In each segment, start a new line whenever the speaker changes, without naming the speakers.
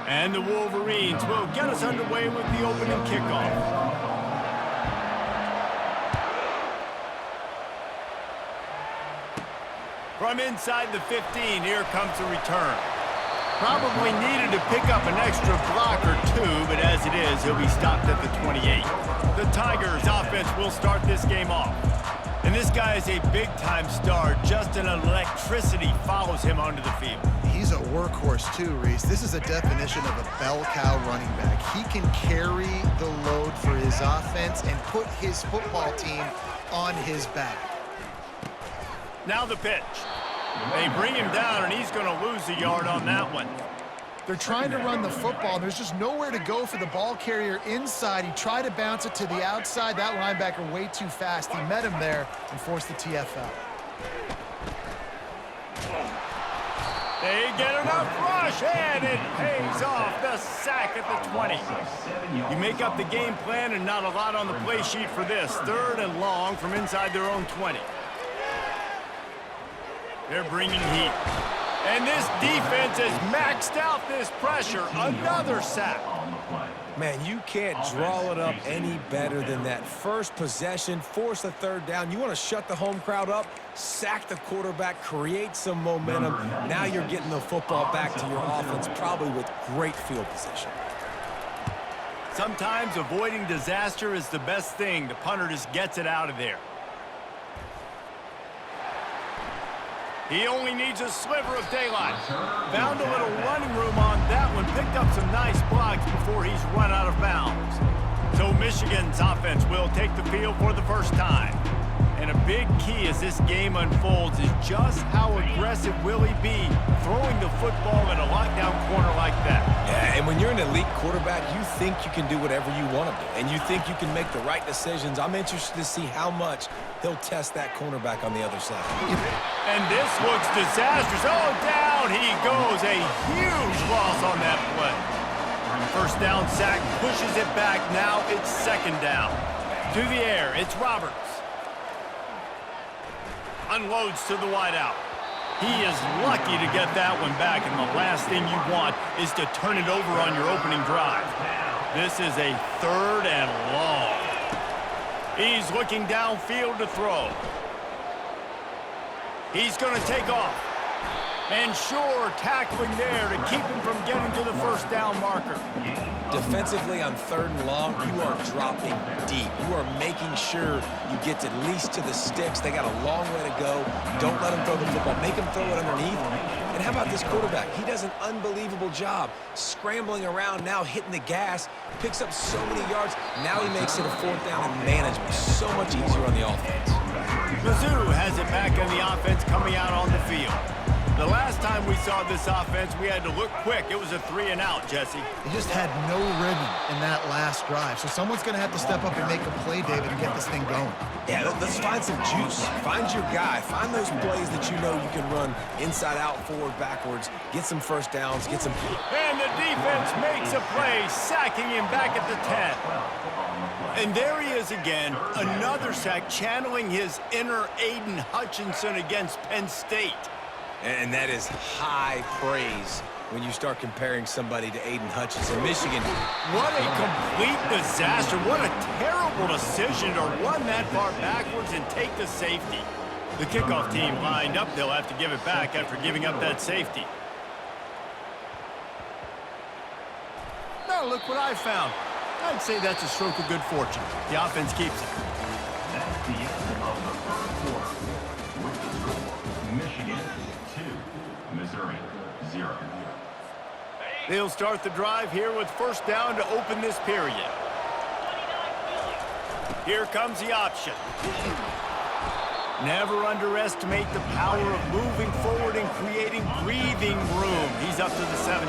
And the Wolverines will get us underway with the opening kickoff. From inside the 15, here comes the return. Probably needed to pick up an extra block or two, but as it is, he'll be stopped at the 28. The Tigers offense will start this game off. And this guy is a big-time star. Just an electricity follows him onto the field.
He's a workhorse too, Reese. This is a definition of a bell cow running back. He can carry the load for his offense and put his football team on his back.
Now the pitch. They bring him down, and he's going to lose a yard on that one.
They're trying to run the football. There's just nowhere to go for the ball carrier inside. He tried to bounce it to the outside. That linebacker way too fast. He met him there and forced the TFL.
They get enough rush, and it pays off. The sack at the 20. You make up the game plan, and not a lot on the play sheet for this. 3rd and long from inside their own 20. They're bringing heat. And this defense has maxed out this pressure. Another sack.
Man, you can't draw it up any better than that. First possession, force a 3rd down. You want to shut the home crowd up, sack the quarterback, create some momentum. Now you're getting the football back to your offense, probably with great field position.
Sometimes avoiding disaster is the best thing. The punter just gets it out of there. He only needs a sliver of daylight. Found a little running room on that one. Picked up some nice blocks before he's run out of bounds. So Michigan's offense will take the field for the first time. And a big key as this game unfolds is just how aggressive will he be throwing the football at a lockdown corner like that.
Yeah, and when you're an elite quarterback, you think you can do whatever you want to do. And you think you can make the right decisions. I'm interested to see how much he'll test that cornerback on the other side.
And this looks disastrous. Oh, down he goes. A huge loss on that play. First down sack, pushes it back. Now it's 2nd down. To the air, it's Roberts. Unloads to the wideout. He is lucky to get that one back, and the last thing you want is to turn it over on your opening drive. This is a 3rd and long. He's looking downfield to throw. He's going to take off. And sure, tackling there to keep him from getting to the first down marker.
Defensively on 3rd and long, you are dropping deep. You are making sure you get at least to the sticks. They got a long way to go. Don't let them throw the football. Make them throw it underneath. And how about this quarterback? He does an unbelievable job scrambling around, now hitting the gas, picks up so many yards. Now he makes it a 4th down and management so much easier on the offense.
Mizzou has it back on the offense coming out on the field. The last time we saw this offense, we had to look quick. It was a 3 and out, Jesse.
He just had no rhythm in that last drive. So someone's going to have to step up and make a play, David, and get this thing going.
Yeah, let's find some juice. Find your guy. Find those plays that you know you can run inside out, forward, backwards. Get some first downs. Get some...
And the defense makes a play, sacking him back at the 10. And there he is again, another sack, channeling his inner Aiden Hutchinson against Penn State.
And that is high praise when you start comparing somebody to Aiden Hutchinson. Michigan.
What a complete disaster. What a terrible decision to run that far backwards and take the safety. The kickoff team lined up. They'll have to give it back after giving up that safety. Now look what I found. I'd say that's a stroke of good fortune. The offense keeps it.
That's the end of the 1st quarter. With the score, Michigan 2, Missouri 0.
They'll start the drive here with 1st down to open this period. Here comes the option. Never underestimate the power of moving forward and creating breathing room. He's up to the 17.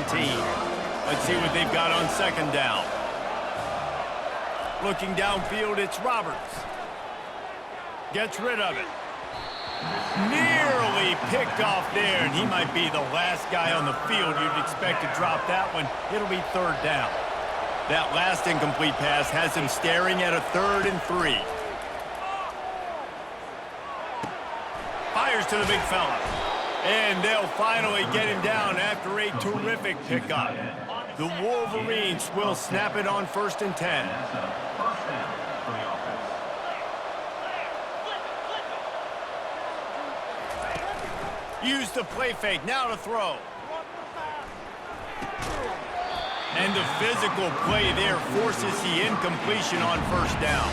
Let's see what they've got on 2nd down. Looking downfield, it's Roberts. Gets rid of it. Nearly picked off there, and he might be the last guy on the field you'd expect to drop that one. It'll be 3rd down. That last incomplete pass has him staring at a 3rd and 3. Fires to the big fella. And they'll finally get him down after a terrific pickup. The Wolverines will snap it on 1st and 10.
That's a first down for the offense.
Use the play fake, now to throw. And the physical play there forces the incompletion on 1st down.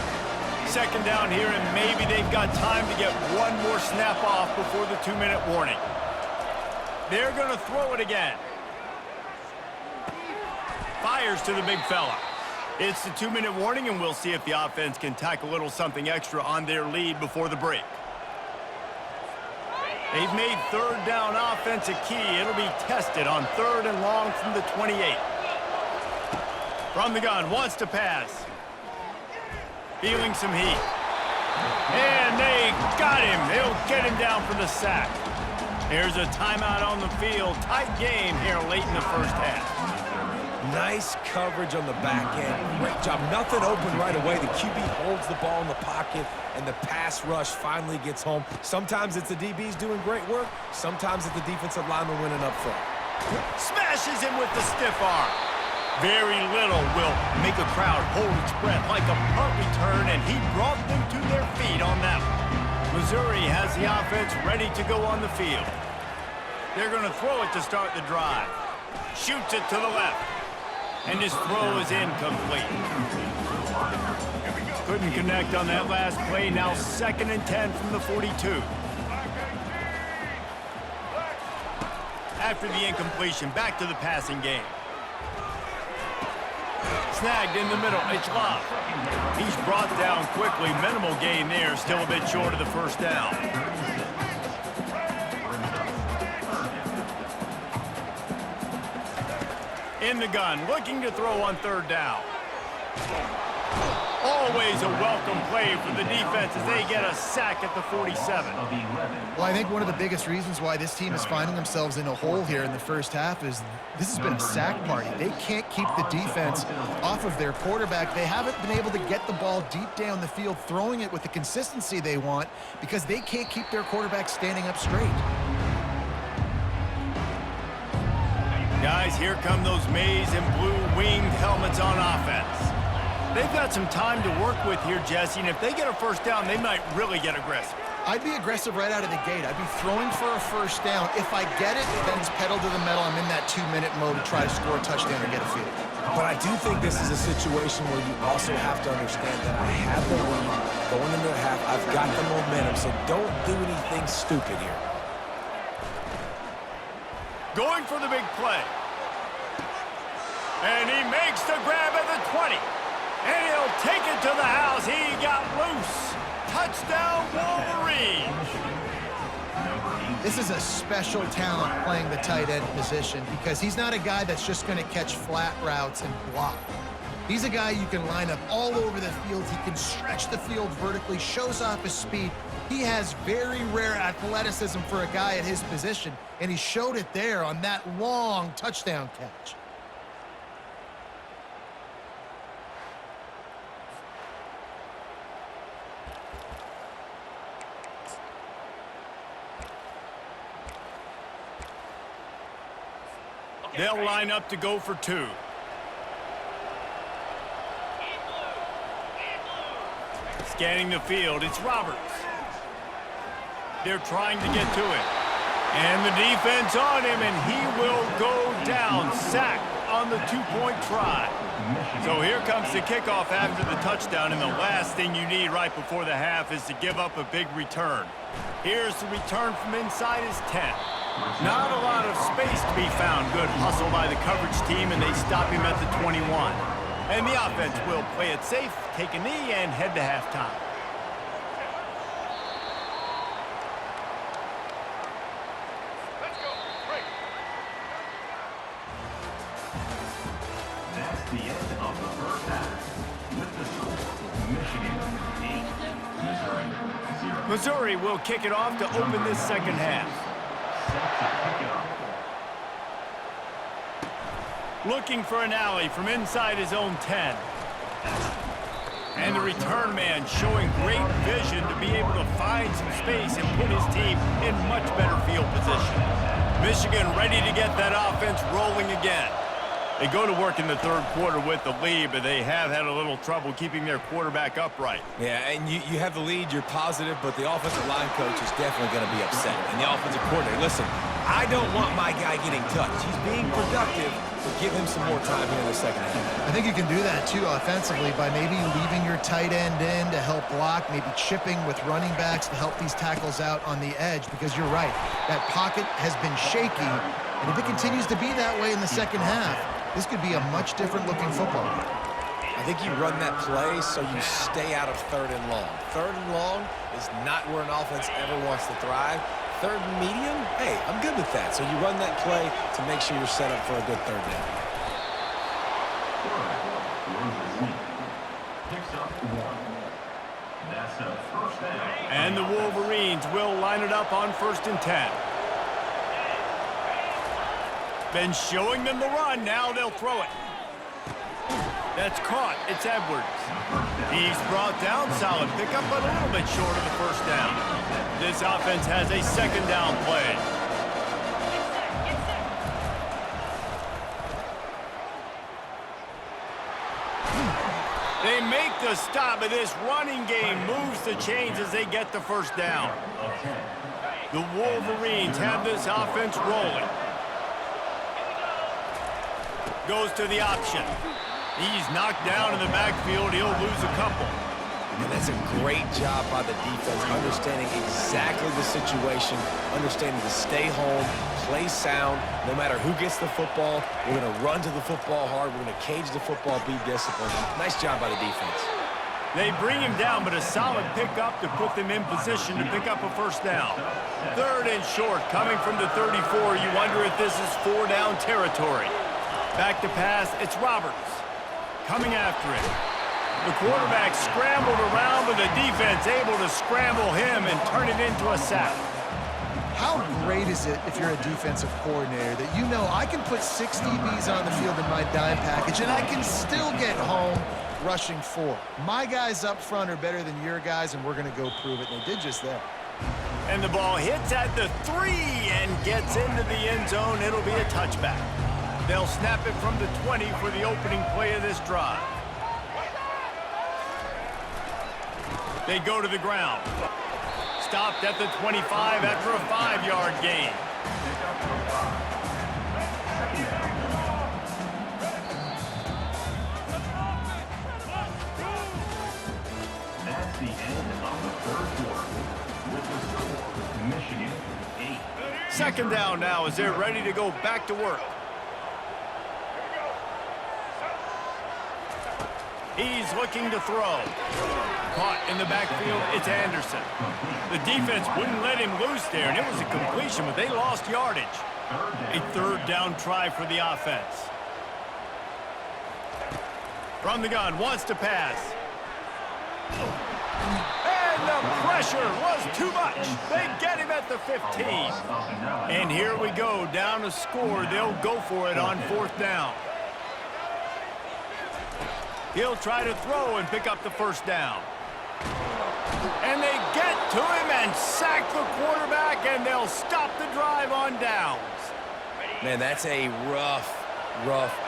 2nd down here, and maybe they've got time to get one more snap off before the 2-minute warning. They're going to throw it again. Fires to the big fella. It's the 2-minute warning, and we'll see if the offense can tack a little something extra on their lead before the break. They've made 3rd down offense a key. It'll be tested on 3rd and long from the 28. From the gun, wants to pass. Feeling some heat. And they got him. They'll get him down for the sack. Here's a timeout on the field. Tight game here late in the 1st half.
Nice coverage on the back end. Great job. Nothing open right away. The QB holds the ball in the pocket, and the pass rush finally gets home. Sometimes it's the DBs doing great work. Sometimes it's the defensive lineman winning up front.
Smashes him with the stiff arm. Very little will make a crowd hold its breath like a punt return, and he brought them to their feet on that one. Missouri has the offense ready to go on the field. They're going to throw it to start the drive. Shoots it to the left. And his throw is incomplete. Couldn't connect on that last play. Now 2nd and 10 from the 42. After the incompletion, back to the passing game. Snagged in the middle. It's Love. He's brought down quickly. Minimal gain there. Still a bit short of the 1st down. In the gun, looking to throw on 3rd down. Always a welcome play for the defense as they get a sack at the 47.
Well, I think one of the biggest reasons why this team is finding themselves in a hole here in the 1st half is this has been a sack party. They can't keep the defense off of their quarterback. They haven't been able to get the ball deep down the field, throwing it with the consistency they want because they can't keep their quarterback standing up straight.
Guys, here come those maize and blue winged helmets on offense. They've got some time to work with here, Jesse, and if they get a 1st down, they might really get aggressive.
I'd be aggressive right out of the gate. I'd be throwing for a 1st down. If I get it, then it's pedal to the metal. I'm in that 2-minute mode to try to score a touchdown or get a field.
But I do think this is a situation where you also have to understand that I have the lead going into the half. I've got the momentum, so don't do anything stupid here.
Going for the big play. And he makes the grab at the 20. And he'll take it to the house. He got loose. Touchdown, Wolverines.
This is a special talent playing the tight end position because he's not a guy that's just going to catch flat routes and block. He's a guy you can line up all over the field. He can stretch the field vertically, shows off his speed. He has very rare athleticism for a guy at his position, and he showed it there on that long touchdown catch.
They'll line up to go for 2. Scanning the field, it's Roberts. They're trying to get to it. And the defense on him, and he will go down. Sacked on the 2-point try. So here comes the kickoff after the touchdown, and the last thing you need right before the half is to give up a big return. Here's the return from inside his 10. Not a lot of space to be found. Good hustle by the coverage team, and they stop him at the 21. And the offense will play it safe, take a knee, and head to halftime.
Let's go. Break. That's the end of the 1st half. With the score, Michigan 8, Missouri 0.
Missouri will kick it off to open this 2nd half. Looking for an alley from inside his own 10. And the return man showing great vision to be able to find some space and put his team in much better field position. Michigan ready to get that offense rolling again. They go to work in the third quarter with the lead, but they have had a little trouble keeping their quarterback upright.
Yeah, and you have the lead, you're positive, but the offensive line coach is definitely going to be upset. And the offensive coordinator, listen, I don't want my guy getting touched. He's being productive, but give him some more time here in the second half.
I think you can do that, too, offensively, by maybe leaving your tight end in to help block, maybe chipping with running backs to help these tackles out on the edge, because you're right, that pocket has been shaky, and if it continues to be that way in the second half, this could be a much different-looking football.
I think you run that play so you stay out of third and long. Third and long is not where an offense ever wants to thrive. Third and medium, hey, I'm good with that. So you run that play to make sure you're set up for a good third down.
Picks up 1. That's a first down.
And the Wolverines will line it up on 1st and 10. Been showing them the run, now they'll throw it. That's caught, it's Edwards. He's brought down, solid pickup, but a little bit short of the first down. This offense has a second down play. They make the stop, but this running game moves the chains as they get the first down. The Wolverines have this offense rolling. Goes to the option. He's knocked down in the backfield. He'll lose a couple.
And that's a great job by the defense, understanding exactly the situation, understanding to stay home, play sound. No matter who gets the football, we're going to run to the football hard. We're going to cage the football, be disciplined. Nice job by the defense.
They bring him down, but a solid pickup to put them in position to pick up a first down. 3rd and short, coming from the 34. You wonder if this is 4-down territory. Back to pass, it's Roberts. Coming after it. The quarterback scrambled around, but the defense able to scramble him and turn it into a sack.
How great is it if you're a defensive coordinator that you know I can put 6 DBs on the field in my dime package and I can still get home rushing 4. My guys up front are better than your guys, and we're going to go prove it. And they did just that.
And the ball hits at the 3 and gets into the end zone. It'll be a touchback. They'll snap it from the 20 for the opening play of this drive. They go to the ground. Stopped at the 25 after a 5-yard gain.
That's the end of the third quarter. With the score, Michigan 8.
Second down now as they're ready to go back to work. He's looking to throw. Caught in the backfield, it's Anderson. The defense wouldn't let him loose there, and it was a completion, but they lost yardage. A 3rd down try for the offense. From the gun, wants to pass. And the pressure was too much. They get him at the 15. And here we go, down to score. They'll go for it on 4th down. He'll try to throw and pick up the first down. And they get to him and sack the quarterback, and they'll stop the drive on downs.
Man, that's a rough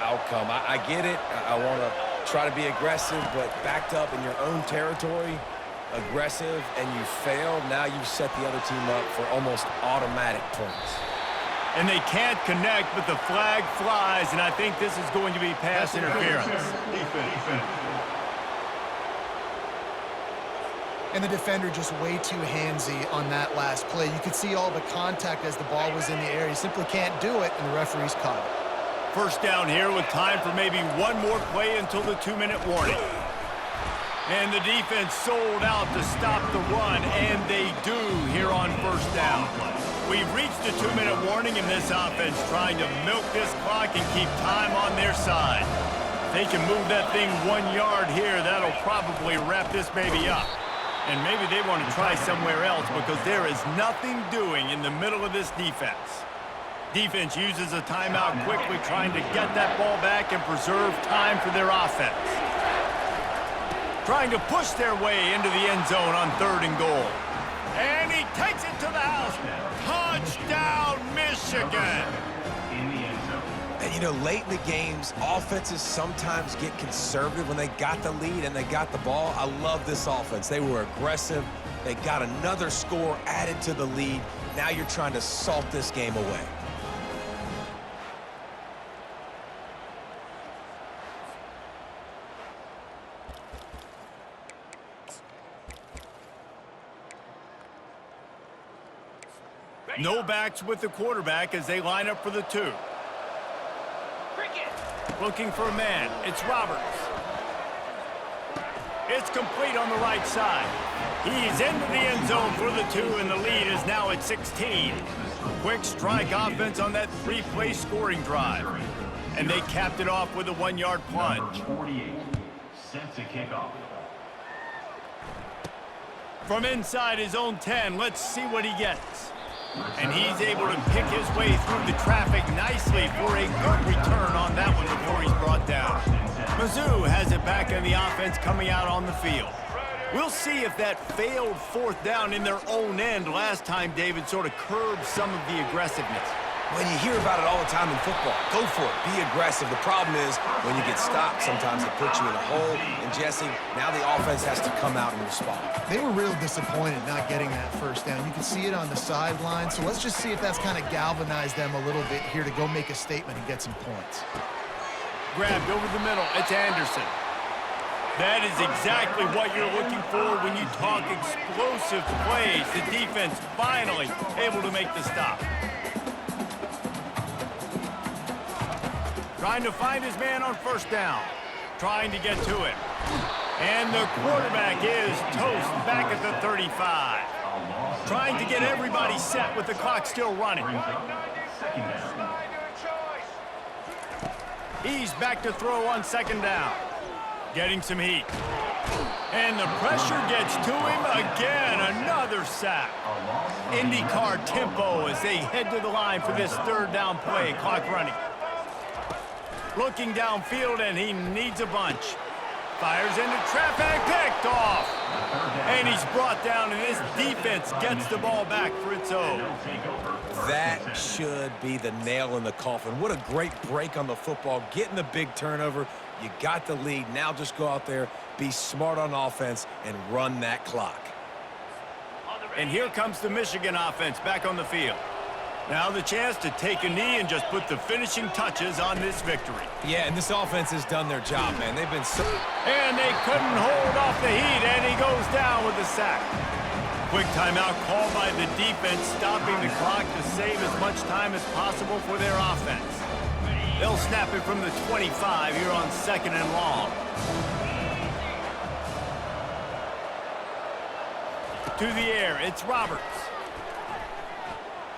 outcome. I get it. I want to try to be aggressive, but backed up in your own territory, aggressive, and you fail. Now you've set the other team up for almost automatic points.
And they can't connect, but the flag flies, and I think this is going to be pass interference.
And the defender just way too handsy on that last play. You could see all the contact as the ball was in the air. He simply can't do it, and the referee's caught it.
First down here with time for maybe one more play until the 2-minute warning. And the defense sold out to stop the run, and they do here on first down. We've reached the 2-minute warning, and this offense trying to milk this clock and keep time on their side. If they can move that thing 1 yard here, that'll probably wrap this baby up. And maybe they want to try somewhere else because there is nothing doing in the middle of this defense. Defense uses a timeout quickly, trying to get that ball back and preserve time for their offense. Trying to push their way into the end zone on 3rd and goal. And he takes it to the house. Touchdown, Michigan.
In the end zone.
And, you know, late in the games, offenses sometimes get conservative when they got the lead and they got the ball. I love this offense. They were aggressive. They got another score added to the lead. Now you're trying to salt this game away.
No backs with the quarterback as they line up for the 2. Looking for a man. It's Roberts. It's complete on the right side. He's into the end zone for the 2, and the lead is now at 16. Quick strike offense on that 3-play scoring drive. And they capped it off with a 1-yard plunge.
Number 48, set to kick off.
From inside his own 10, let's see what he gets. And he's able to pick his way through the traffic nicely for a good return on that one before he's brought down. Mizzou has it back in the offense coming out on the field. We'll see if that failed 4th down in their own end last time, David, sort of curbed some of the aggressiveness.
When you hear about it all the time in football, go for it, be aggressive. The problem is when you get stopped, sometimes it puts you in a hole. And Jesse, now the offense has to come out and respond.
They were real disappointed not getting that 1st down. You can see it on the sideline. So let's just see if that's kind of galvanized them a little bit here to go make a statement and get some points.
Grabbed over the middle. It's Anderson. That is exactly what you're looking for when you talk explosive plays. The defense finally able to make the stop. Trying to find his man on 1st down. Trying to get to him. And the quarterback is toast back at the 35. Trying to get everybody set with the clock still running. He's back to throw on 2nd down. Getting some heat. And the pressure gets to him again. Another sack. IndyCar tempo as they head to the line for this 3rd down play. Clock running. Looking downfield, and he needs a bunch. Fires into traffic, picked off. And he's brought down, and this defense gets the ball back for its own.
That should be the nail in the coffin. What a great break on the football, getting the big turnover. You got the lead. Now just go out there, be smart on offense, and run that clock.
And here comes the Michigan offense back on the field. Now the chance to take a knee and just put the finishing touches on this victory.
Yeah, and this offense has done their job, man. They've been so...
And they couldn't hold off the heat, and he goes down with a sack. Quick timeout called by the defense, stopping the clock to save as much time as possible for their offense. They'll snap it from the 25 here on 2nd and long. To the air, it's Roberts.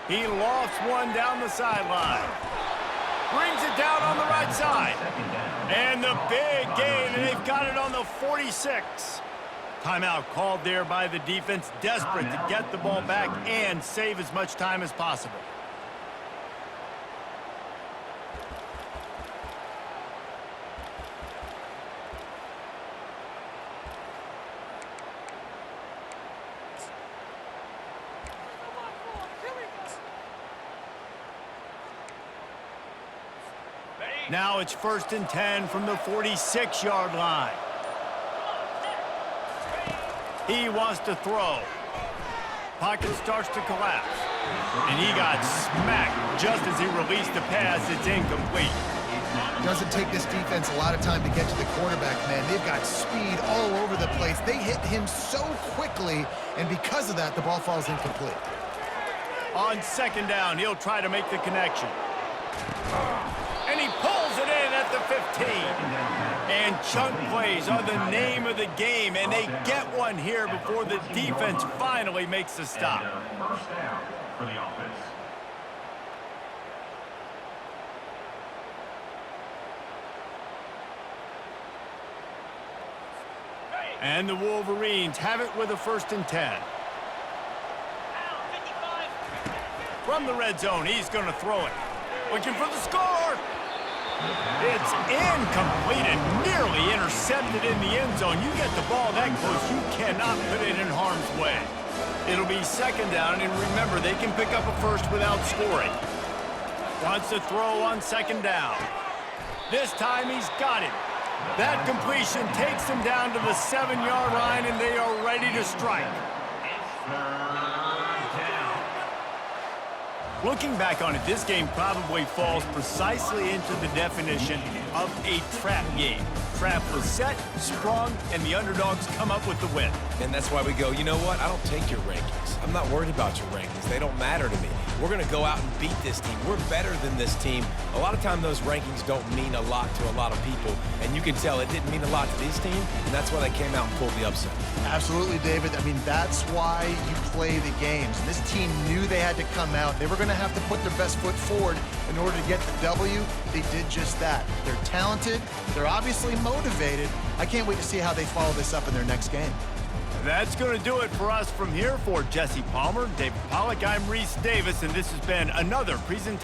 He lofts one down the sideline. Brings it down on the right side. And the big gain, and they've got it on the 46. Timeout called there by the defense, desperate to get the ball back and save as much time as possible. Now it's 1st and 10 from the 46-yard line. He wants to throw. Pocket starts to collapse. And he got smacked just as he released the pass. It's incomplete.
Doesn't take this defense a lot of time to get to the quarterback, man. They've got speed all over the place. They hit him so quickly, and because of that, the ball falls incomplete.
On 2nd down, he'll try to make the connection. And he pulls it in at the 15. And chunk plays are the name of the game, and they get one here before the defense finally makes the stop.
1st down for the offense.
And the Wolverines have it with a 1st and 10. From the red zone, he's going to throw it. Looking for the score. It's incomplete and nearly intercepted in the end zone. You get the ball that close, you cannot put it in harm's way. It'll be 2nd down, and remember, they can pick up a 1st without scoring. Wants to throw on second down. This time he's got it. That completion takes him down to the 7-yard line, and they are ready to strike. Looking back on it, this game probably falls precisely into the definition of a trap game. Trap was set, sprung, and the underdogs come up with the win.
And that's why we go, you know what? I don't take your rankings. I'm not worried about your rankings. They don't matter to me. We're going to go out and beat this team. We're better than this team. A lot of time those rankings don't mean a lot to a lot of people. And you can tell it didn't mean a lot to this team, and that's why they came out and pulled the upset.
Absolutely, David. I mean, that's why you play the games. This team knew they had to come out. They were going to have to put their best foot forward in order to get the W. They did just that. They're talented. They're obviously motivated. I can't wait to see how they follow this up in their next game.
That's going to do it for us from here. For Jesse Palmer, David Pollack, I'm Reese Davis, and this has been another presentation.